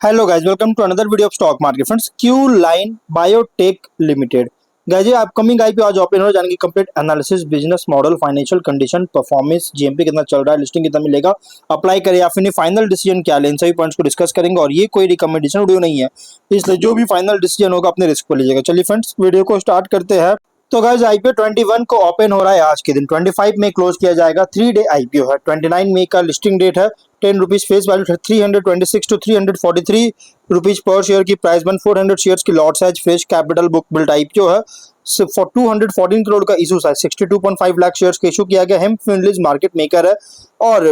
Hello guys, welcome to another video of stock market friends. Q line biotech limited guys, ये upcoming IPO आज open हो जाने की complete analysis, business model, financial condition, performance, GMP कितना चल रहा है, लिस्टिंग कितना मिलेगा, अप्लाई करे या फिर फाइनल डिसीजन क्या ले, इन सभी पॉइंट्स को डिस्कस करेंगे। और ये कोई रिकमेंडेशन वीडियो नहीं है, इसलिए जो भी फाइनल डिसीजन होगा अपने रिस्क पर लीजिएगा। चलिए फ्रेंड्स, वीडियो को स्टार्ट करते हैं। तो गाइस, आईपीओ 21 को ओपन हो रहा है आज के दिन, 25 में क्लोज किया जाएगा। 3 डे आईपीओ है। 29 मई का लिस्टिंग डेट है। 10 rupees face value, 326 to 343 rupees पर शेयर की प्राइस बन। 400 शेयर्स की lot size, fresh capital, book build IPO है। 214 करोड़ का इशू साइज, 62.5 लाख शेयर्स का इशू किया गया। हेम्प फिनलिज मार्केट मेकर है और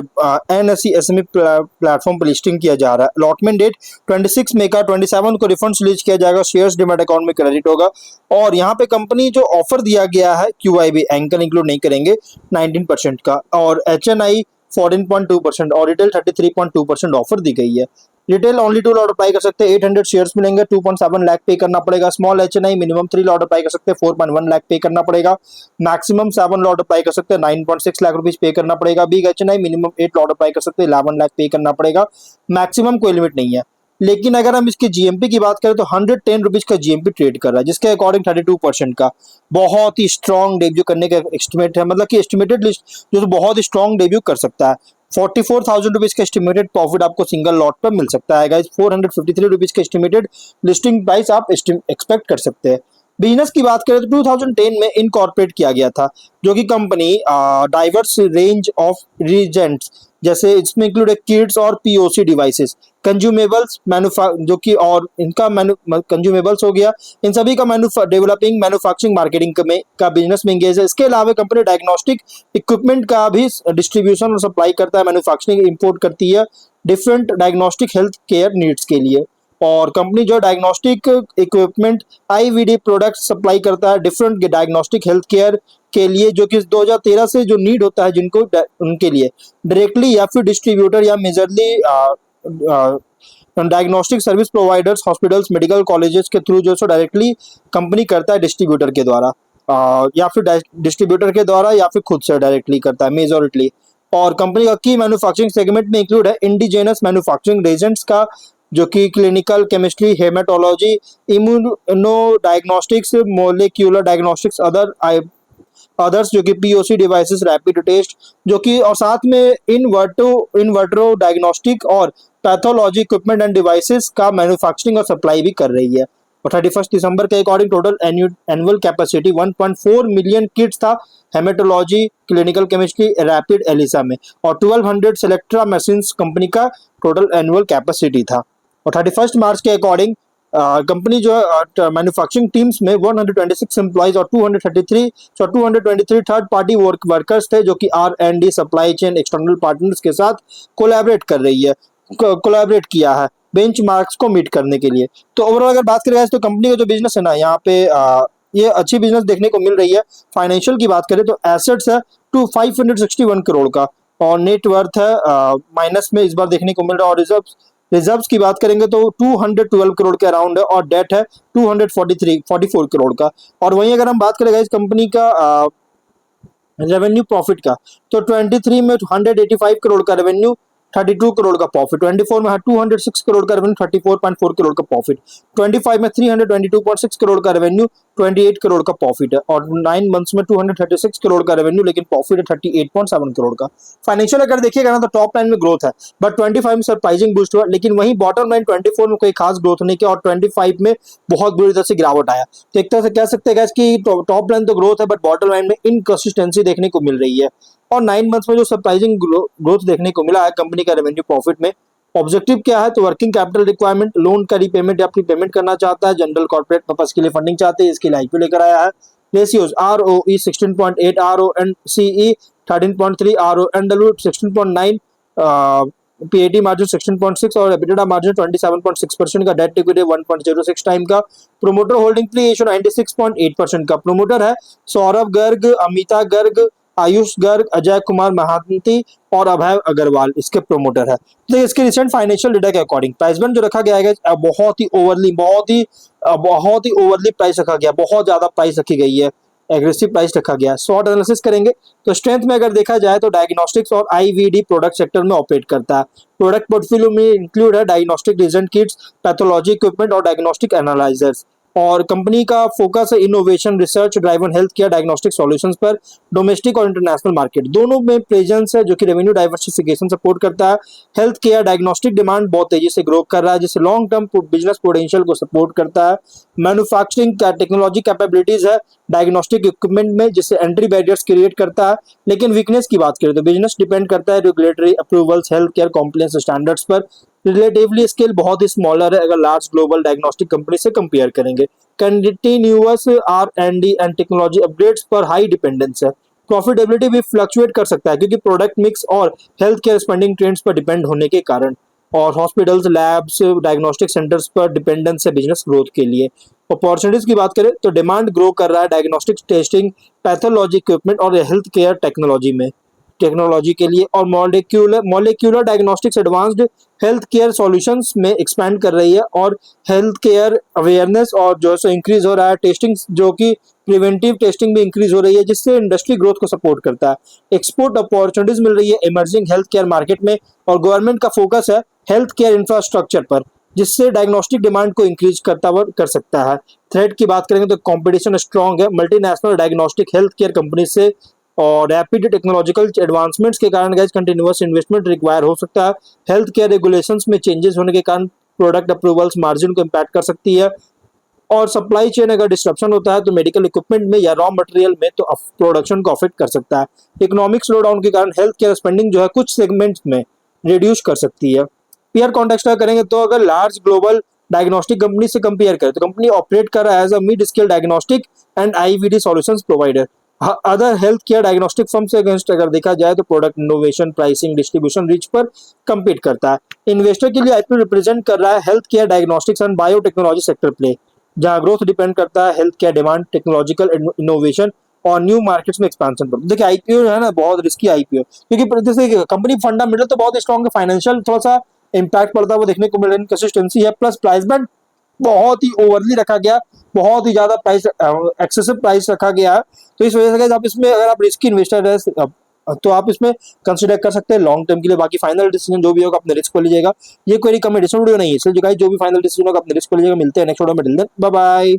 एनएसई एसएमई प्लेटफॉर्म पर लिस्टिंग किया जा रहा है। अलॉटमेंट डेट 26 मई का, 27 को रिफंड रिलीज किया जाएगा। शेयर्स डिमेट अकाउंट में क्रेडिट होगा। और यहाँ पे कंपनी जो ऑफर दिया गया है, क्यूआईबी एंकर इंक्लूड नहीं करेंगे, 19% का, और एचएनआई 14.2% और रिटेल 33.2% ऑफर दी गई है। रिटेल ओनली 2 लॉट अप्लाई कर सकते हैं। 800 शेयर्स मिलेंगे, 2.7 लाख पे करना पड़ेगा। Small HNI minimum 3 lot apply कर सकते हैं, 4.1 लाख पे करना पड़ेगा। मैक्सिमम 7 लॉट अप्लाई कर सकते हैं, 9.6 लाख रुपीज पे करना पड़ेगा। Big HNI minimum 8 lot apply कर सकते हैं, 11 लाख पे करना पड़ेगा। मैक्सिमम कोई लिमिट नहीं है। लेकिन अगर हम इसकी जीएमपी की बात करें तो 110 रुपीज का जीएमपी ट्रेड कर रहा है, जिसके अकॉर्डिंग 32% का बहुत ही स्ट्रॉन्ग डेब्यू करने का एस्टिमेट है। मतलब कि एस्टिमेटेड लिस्ट जो बहुत ही स्ट्रॉन्ग डेब्यू कर सकता है। 44,000 रुपीज का एस्टिमेटेड प्रॉफिट आपको सिंगल लॉट पर मिल सकता है गाइस। 453 रुपीज का एस्टिमेटेड लिस्टिंग प्राइस आप एक्सपेक्ट कर सकते हैं। बिजनेस की बात करें तो 2010 में इनकॉर्पोरेट किया गया था, जो कि company diverse range of Regents, जैसे इसमें इंक्लूड है किड्स और पीओसी डिवाइसेस, कंज्यूमेबल्स जो कि और इनका कंज्यूमेबल्स हो गया, इन सभी का डेवलपिंग, मैन्युफैक्चरिंग, मार्केटिंग में का बिजनेस में एंगेज है। इसके अलावा कंपनी डायग्नोस्टिक इक्विपमेंट का भी डिस्ट्रीब्यूशन और सप्लाई करता है, मैन्युफैक्चरिंग इंपोर्ट करती है different diagnostic health care needs के लिए। और कंपनी जो diagnostic equipment, IVD product supply करता है डिफरेंट डायग्नोस्टिक हेल्थ केयर के लिए, जो कि 2013 से जो नीड होता है जिनको, उनके लिए डायरेक्टली या फिर डिस्ट्रीब्यूटर या majorly diagnostic service providers, hospitals, medical colleges के थ्रू जो सो डायरेक्टली कंपनी करता है डिस्ट्रीब्यूटर के द्वारा, या फिर डिस्ट्रीब्यूटर के द्वारा या फिर खुद से डायरेक्टली करता है मेजोरिटली। और कंपनी का की मैन्युफैक्चरिंग सेगमेंट में इंक्लूड है इंडिजेनस मैन्युफैक्चरिंग रेजेंट्स का, जो कि clinical chemistry, haematology, immuno diagnostics, molecular diagnostics, others जो कि पीओसी डिवाइसेस, रैपिड टेस्ट, जो कि, और साथ में इनवर्टरो डायग्नोस्टिक और पैथोलॉजी इक्विपमेंट एंड डिवाइसेस का मैन्युफैक्चरिंग और सप्लाई भी कर रही है। और 31 दिसंबर के according total annual capacity 1.4 million kits था haematology, clinical chemistry, rapid ELISA में, और 1200 सेलेक्ट्रा मशीन कंपनी का टोटल एनुअल कैपेसिटी था। और 31 मार्च के अकॉर्डिंग कंपनी जो है मैन्युफैक्चरिंग टीम्स में 126 एम्प्लॉइज और 223 थर्ड पार्टी वर्कर्स थे, जो कि R&D, supply chain, external partners के साथ कोलैबोरेट कर रही है, कोलैबोरेट किया है बेंचमार्क्स को मीट करने के लिए। तो ओवरऑल अगर बात करें तो कंपनी का जो बिजनेस है ना, यहाँ पे ये अच्छी बिजनेस देखने को मिल रही है। फाइनेंशियल की बात करें तो एसेट्स है 561 करोड़ का, और नेट वर्थ है माइनस में इस बार देखने को मिल रहा है। और रिजर्व्स की बात करेंगे तो 212 करोड़ के अराउंड है, और डेट है 244 करोड़ का। और वहीं अगर हम बात करें इस कंपनी का रेवेन्यू प्रॉफिट का, तो 23 में 185 करोड़ का रेवेन्यू, 32 करोड़ का प्रॉफिट। 24 में 206 करोड़ का रेवेन्यू, 34.4 करोड़ का प्रॉफिट। 25 में 322.6 करोड़ का रेवेन्यू, 28 करोड़ का प्रॉफिट है। और 9 मंथ्स में 236 करोड़ का रेवेन्यू, लेकिन प्रॉफिट है 38.7 करोड़ का। फाइनेंशियल अगर देखिएगा ना तो टॉप लाइन में ग्रोथ है, बट 25 में सरप्राइजिंग बूस्ट हुआ, लेकिन वहीं बॉटम लाइन 24 में कोई खास ग्रोथ नहीं किया, और 25 में बहुत बुरी तरह से गिरावट आया। तो एक तरह से कह सकते हैं कि टॉप लाइन तो ग्रोथ है, बट बॉटम लाइन में इनकंसिस्टेंसी देखने को मिल रही है। और 9 मंथ्स में जो सरप्राइजिंग ग्रोथ देखने को मिला है कंपनी का रेवेन्यू प्रॉफिट में, ऑब्जेक्टिव क्या है तो वर्किंग कैपिटल रिक्वायरमेंट, लोन का रीपेमेंट या पेमेंट करना चाहता है, जनरल कॉर्पोरेट पर्पस के लिए फंडिंग चाहते हैं, इसके लिए आईपीओ लेकर आया है। Ratios ROE 16.8, RONCE 13.3, RONW 16.9, PAT margin 16.6 और एबिटा मार्जिन 27.6% का। डेट इक्विटी 1.06 टाइम का। प्रोमोटर होल्डिंग फ्री रेशियो 96.8% का। प्रोमोटर है सौरभ गर्ग, अमिता गर्ग, आयुष गर्ग, अजय कुमार महांती और अभय अग्रवाल इसके प्रोमोटर है। तो इसके रिसेंट फाइनेंशियल डेटा के अकॉर्डिंग प्राइस बैंड जो रखा गया है बहुत ही ओवरली प्राइस रखा गया, बहुत ज्यादा प्राइस रखी गई है। एग्रेसिव प्राइस रखा गया। शॉर्ट एनालिसिस करेंगे तो स्ट्रेंथ में अगर देखा जाए तो डायग्नोस्टिक्स और आईवीडी प्रोडक्ट सेक्टर में ऑपरेट करता है। प्रोडक्ट पोर्टफोलियो में इंक्लूड है diagnostic result kits, pathology equipment और डायग्नोस्टिक एनालाइजर्स। और कंपनी का फोकस है innovation, research driven health care diagnostic solutions पर। डोमेस्टिक और इंटरनेशनल मार्केट दोनों में प्रेजेंस है, जो कि रेवेन्यू डाइवर्सिफिकेशन सपोर्ट करता है। हेल्थ केयर डायग्नोस्टिक डिमांड बहुत तेजी से ग्रो कर रहा है, जिससे लॉन्ग टर्म बिजनेस पोटेंशियल को सपोर्ट करता है। मैन्युफैक्चरिंग का टेक्नोलॉजी कैपेबिलिटीज है डायग्नोस्टिक इक्विपमेंट में, जिससे एंट्री बैरियर्स क्रिएट करता है। लेकिन वीकनेस की बात करें तो बिजनेस डिपेंड करता है regulatory approvals, health care compliance standards पर। रिलेटिवली स्केल बहुत ही स्मॉलर है अगर लार्ज ग्लोबल डायग्नोस्टिक कंपनी से कंपेयर करेंगे। Continuous R&D and technology upgrades पर हाई डिपेंडेंस है। प्रॉफिटेबिलिटी भी फ्लक्चुएट कर सकता है क्योंकि प्रोडक्ट मिक्स और हेल्थ केयर स्पेंडिंग ट्रेंड्स पर डिपेंड होने के कारण। और हॉस्पिटल्स, लैब्स, डायग्नोस्टिक सेंटर्स पर डिपेंडेंस है बिजनेस ग्रोथ के लिए। अपॉर्चुनिटीज की बात करें तो डिमांड ग्रो कर रहा है डायग्नोस्टिक टेस्टिंग, पैथोलॉजी इक्विपमेंट और हेल्थ केयर टेक्नोलॉजी के लिए। और molecular diagnostics advanced health care solutions में एक्सपैंड कर रही है। और हेल्थ केयर अवेयरनेस और जो है सो इंक्रीज हो रहा है। टेस्टिंग जो कि प्रिवेंटिव टेस्टिंग भी इंक्रीज हो रही है, जिससे इंडस्ट्री ग्रोथ को सपोर्ट करता है। एक्सपोर्ट अपॉर्चुनिटीज मिल रही है इमर्जिंग हेल्थ केयर मार्केट में। और गवर्नमेंट का फोकस है हेल्थ केयर इंफ्रास्ट्रक्चर पर, जिससे डायग्नोस्टिक डिमांड को इंक्रीज कर सकता है। थ्रेट की बात करेंगे तो कंपटीशन स्ट्रांग है multinational diagnostic health care company से। और रैपिड टेक्नोलॉजिकल एडवांसमेंट्स के कारण गाइस कंटिन्यूअस इन्वेस्टमेंट रिक्वायर हो सकता है। हेल्थ केयर रेगुलेशंस में चेंजेस होने के कारण प्रोडक्ट अप्रूवल्स मार्जिन को इम्पैक्ट कर सकती है। और सप्लाई चेन अगर डिस्ट्रप्शन होता है तो मेडिकल इक्विपमेंट में या रॉ मटेरियल में तो प्रोडक्शन को अफेक्ट कर सकता है। इकोनॉमिक स्लोडाउन के कारण हेल्थ केयर स्पेंडिंग जो है कुछ सेगमेंट्स में रिड्यूस कर सकती है। पीयर कॉन्टेक्स्ट करेंगे तो अगर लार्ज ग्लोबल डायग्नोस्टिक कंपनी से कंपेयर करें तो कंपनी ऑपरेट कर रहा है as a mid scale diagnostic and IVD solutions provider. Other health care diagnostic firm से अगेंस्ट अगर देखा जाए तो product innovation, pricing, distribution reach पर कम्पीट करता है। इन्वेस्टर के लिए आईपीओ रिप्रेजेंट कर रहा है health care diagnostics and biotechnology sector play, जहां ग्रोथ डिपेंड करता है health care demand, technological innovation और न्यू मार्केट्स में एक्सपेंशन पर। देखिए आईपीओ है ना बहुत रिस्की आईपीओ, क्योंकि जैसे कंपनी फंडामेंटल तो बहुत स्ट्रॉन्ग है, फाइनेंशियल थोड़ा सा इम्पैक्ट पड़ता है वो देखने को मिल रहा है। कंसिस्टेंसी है, प्लस प्राइस बैंड बहुत ही ओवरली रखा गया, बहुत ही ज्यादा प्राइस एक्सेसिव प्राइस रखा गया है। तो इस वजह से आप इसमें अगर आप रिस्की इन्वेस्टर है तो आप इसमें कंसिडर कर सकते हैं लॉन्ग टर्म के लिए। बाकी फाइनल डिसीजन जो भी होगा अपने रिस्क को लीजिएगा। ये कोई रिकमेंडेशन वीडियो नहीं है, इसलिए जो गाइस जो भी फाइनल डिसीजन होगा अपने रिस्क को लीजिएगा। मिलते हैं नेक्स्ट वीडियो में, बाय बाय।